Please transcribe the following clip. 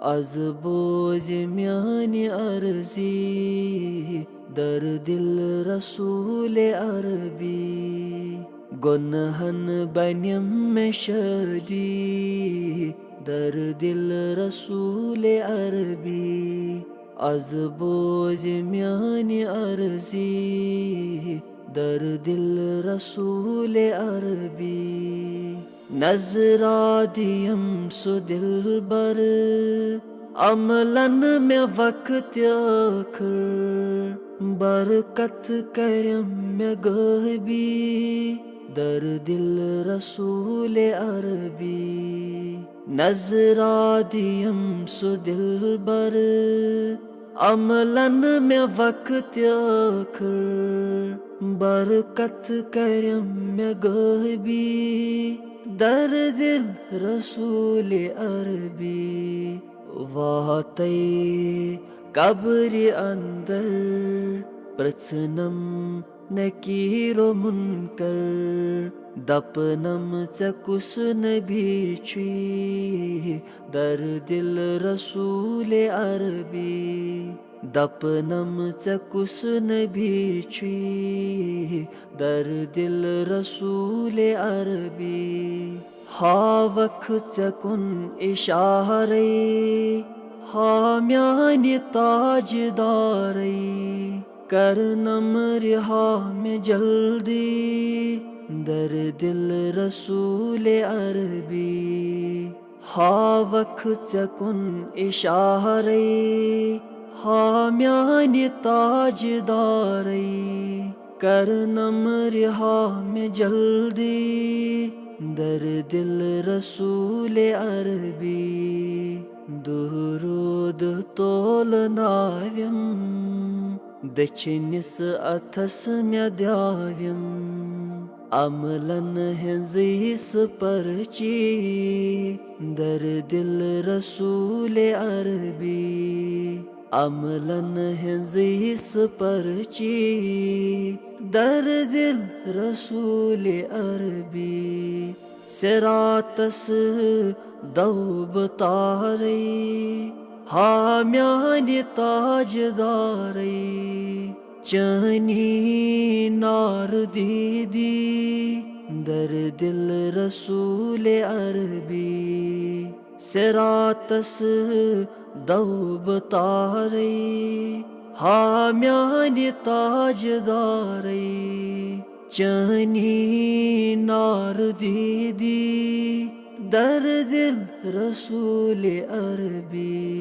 از بوز میانی عرضی در دل رسول عربی گناهن بنیم شدی در دل رسول عربی از بوز میانی عرضی در دل رسول عربی نظرا دیم سو دل بر عملن میں وقت آخر برکت کرم میں گہبی در دل رسول عربی نظرا دیم سو دل بر عملن میں وقت آخر برکت کرم میں گہبی در دل رسول عربی واتے قبر اندر پرچھنم نکیر و منکر دپنم چکس نبی چی در دل رسول عربی دپنم چکس نبی چی در دل رسول عربی ہا وقت چکن اشارے ہا میانی تاج دارے کرنم رہا میں جلدی در دل رسول عربی ہا وقت چکن اشارے ہا میانی تاج دارے کرنم رہا میں جلدی در دل رسول عربی درود تولناویم دچنس اتھس میں دیاویم عملن ہنزیس پرچی در دل رسول عربی عملن ہنزیس پرچی در دل رسول عربی سراتس دوب تارے ہا میانی تاج دارے چانی نار دیدی در دل رسول عربی سراتس دوب تارے ہا میانی تاج دارے چانی نار دیدی در دل رسول عربی